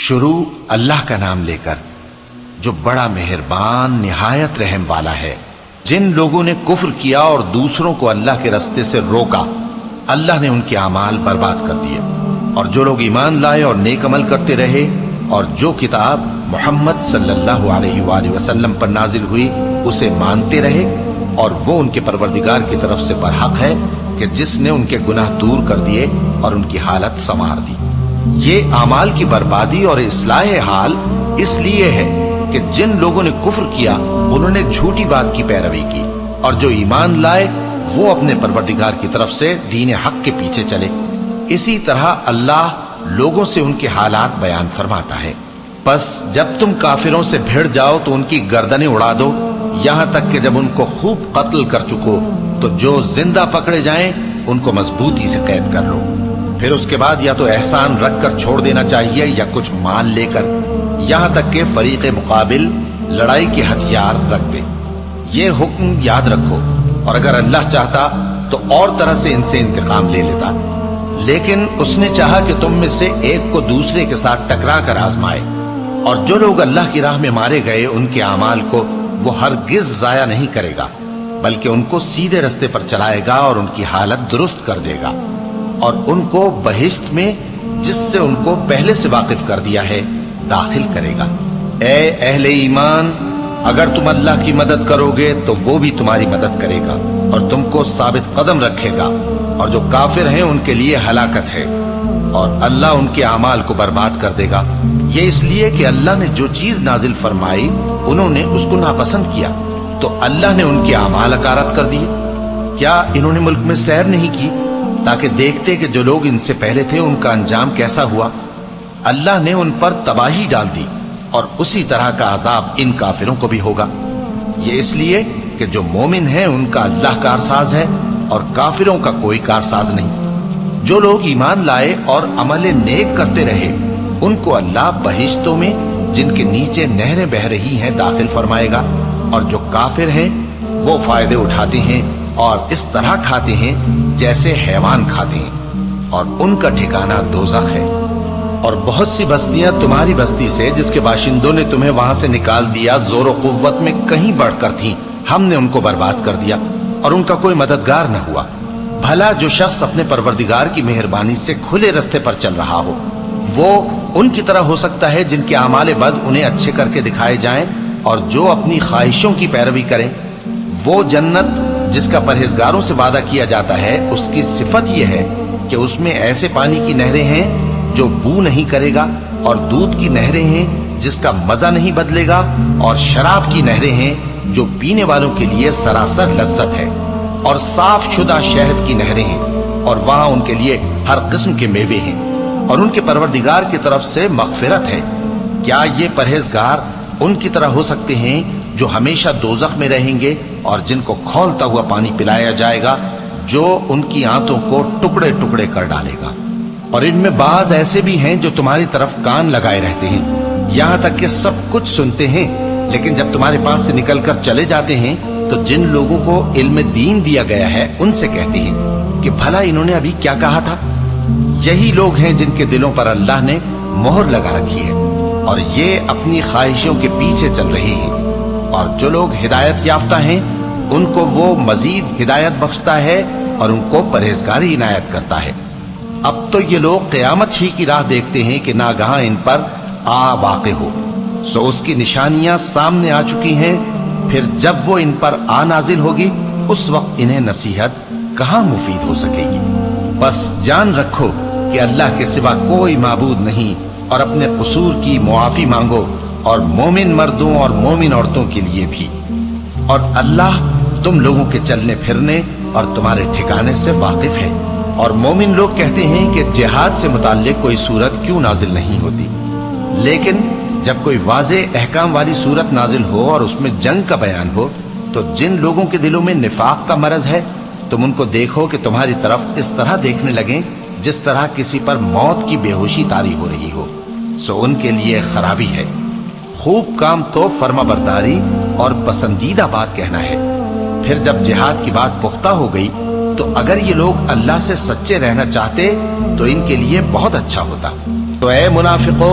شروع اللہ کا نام لے کر جو بڑا مہربان نہایت رحم والا ہے۔ جن لوگوں نے کفر کیا اور دوسروں کو اللہ کے راستے سے روکا، اللہ نے ان کے اعمال برباد کر دیے، اور جو لوگ ایمان لائے اور نیک عمل کرتے رہے اور جو کتاب محمد صلی اللہ علیہ وآلہ وسلم پر نازل ہوئی اسے مانتے رہے، اور وہ ان کے پروردگار کی طرف سے برحق ہے کہ جس نے ان کے گناہ دور کر دیے اور ان کی حالت سنوار دی۔ یہ اعمال کی بربادی اور اصلاح حال اس لیے ہے کہ جن لوگوں نے کفر کیا انہوں نے جھوٹی بات کی پیروی کی، اور جو ایمان لائے وہ اپنے پروردگار کی طرف سے دین حق کے پیچھے چلے۔ اسی طرح اللہ لوگوں سے ان کے حالات بیان فرماتا ہے۔ پس جب تم کافروں سے بھیڑ جاؤ تو ان کی گردنیں اڑا دو، یہاں تک کہ جب ان کو خوب قتل کر چکو تو جو زندہ پکڑے جائیں ان کو مضبوطی سے قید کر لو۔ پھر اس کے بعد یا تو احسان رکھ کر چھوڑ دینا چاہیے یا کچھ مال لے کر، یہاں تک کہ فریق مقابل لڑائی کے ہتھیار رکھ دے۔ یہ حکم یاد رکھو، اور اگر اللہ چاہتا تو اور طرح سے ان سے انتقام لے لیتا، لیکن اس نے چاہا کہ تم میں سے ایک کو دوسرے کے ساتھ ٹکرا کر آزمائے۔ اور جو لوگ اللہ کی راہ میں مارے گئے ان کے اعمال کو وہ ہرگز ضائع نہیں کرے گا، بلکہ ان کو سیدھے رستے پر چلائے گا اور ان کی حالت درست کر دے گا، اور ان کو بہشت میں جس سے ان کو پہلے سے واقف کر دیا ہے داخل کرے گا۔ اے اہل ایمان، اگر تم اللہ کی مدد کرو گے تو وہ بھی تمہاری مدد کرے گا اور تم کو ثابت قدم رکھے گا، اور جو کافر ہیں ان کے لیے ہلاکت ہے، اور اللہ ان کے اعمال کو برباد کر دے گا۔ یہ اس لیے کہ اللہ نے جو چیز نازل فرمائی انہوں نے اس کو ناپسند کیا، تو اللہ نے ان کے اعمال اکارت کر دیے۔ کیا انہوں نے ملک میں سیر نہیں کی تاکہ دیکھتے کہ جو لوگ ان سے پہلے تھے ان کا انجام کیسا ہوا؟ اللہ نے ان پر تباہی ڈال دی، اور اسی طرح کا عذاب ان کافروں کو بھی ہوگا۔ یہ اس لیے کہ جو مومن ہیں ان کا اللہ کارساز ہے اور کافروں کا کوئی کارساز نہیں۔ جو لوگ ایمان لائے اور عمل نیک کرتے رہے ان کو اللہ بہشتوں میں جن کے نیچے نہریں بہہ رہی ہیں داخل فرمائے گا، اور جو کافر ہیں وہ فائدے اٹھاتے ہیں اور اس طرح کھاتے ہیں جیسے حیوان کھاتے ہیں، اور ان کا ٹھکانہ دوزخ ہے۔ اور بہت سی بستیاں تمہاری بستی سے جس کے باشندوں نے تمہیں وہاں سے نکال دیا زور و قوت میں کہیں بڑھ کر تھیں، ہم نے ان کو برباد کر دیا اور ان کا کوئی مددگار نہ ہوا۔ بھلا جو شخص اپنے پروردگار کی مہربانی سے کھلے رستے پر چل رہا ہو وہ ان کی طرح ہو سکتا ہے جن کے اعمال بد انہیں اچھے کر کے دکھائے جائیں، اور جو اپنی خواہشوں کی پیروی کریں وہ جنت جس کا پرہیزگاروں سے وعدہ کیا جاتا ہے اس کی صفت یہ ہے کہ اس میں ایسے پانی کی نہریں ہیں جو بو نہیں کرے گا، اور دودھ کی نہریں ہیں جس کا مزہ نہیں بدلے گا، اور شراب کی نہریں ہیں جو پینے والوں کے لیے سراسر لذت ہے، اور صاف شدہ شہد کی نہریں ہیں، اور وہاں ان کے لیے ہر قسم کے میوے ہیں، اور ان کے پروردگار کی طرف سے مغفرت ہے۔ کیا یہ پرہیزگار ان کی طرح ہو سکتے ہیں جو ہمیشہ دوزخ میں رہیں گے اور جن کو کھولتا ہوا پانی پلایا جائے گا جو ان کی آنتوں کو ٹکڑے ٹکڑے کر ڈالے گا؟ اور ان میں بعض ایسے بھی ہیں جو تمہاری طرف کان لگائے رہتے ہیں، یہاں تک کہ سب کچھ سنتے ہیں، لیکن جب تمہارے پاس سے نکل کر چلے جاتے ہیں تو جن لوگوں کو علم دین دیا گیا ہے ان سے کہتے ہیں کہ بھلا انہوں نے ابھی کیا کہا تھا؟ یہی لوگ ہیں جن کے دلوں پر اللہ نے مہر لگا رکھی ہے اور یہ اپنی خواہشوں کے پیچھے چل رہے ہیں، اور جو لوگ ہدایت یافتہ ہیں ان کو وہ مزید ہدایت بخشتا ہے اور ان کو پرہیزگاری عنایت کرتا ہے۔ اب تو یہ لوگ قیامت ہی کی راہ دیکھتے ہیں کہ ناگہاں ان پر آ واقع ہو، سو اس کی نشانیاں سامنے آ چکی ہیں، پھر جب وہ ان پر آ نازل ہوگی اس وقت انہیں نصیحت کہاں مفید ہو سکے گی۔ بس جان رکھو کہ اللہ کے سوا کوئی معبود نہیں، اور اپنے قصور کی معافی مانگو، اور مومن مردوں اور مومن عورتوں کے لیے بھی، اور اللہ تم لوگوں کے چلنے پھرنے اور تمہارے ٹھکانے سے واقف ہے۔ اور مومن لوگ کہتے ہیں کہ جہاد سے متعلق کوئی صورت کیوں نازل نہیں ہوتی، لیکن جب کوئی واضح احکام والی صورت نازل ہو اور اس میں جنگ کا بیان ہو تو جن لوگوں کے دلوں میں نفاق کا مرض ہے تم ان کو دیکھو کہ تمہاری طرف اس طرح دیکھنے لگیں جس طرح کسی پر موت کی بے ہوشی طاری ہو رہی ہو، سو ان کے لیے خرابی ہے۔ خوب کام تو فرما برداری اور پسندیدہ بات کہنا ہے۔ پھر جب جہاد کی بات پختہ ہو گئی تو اگر یہ لوگ اللہ سے سچے رہنا چاہتے تو ان کے لیے بہت اچھا ہوتا۔ تو اے منافقو،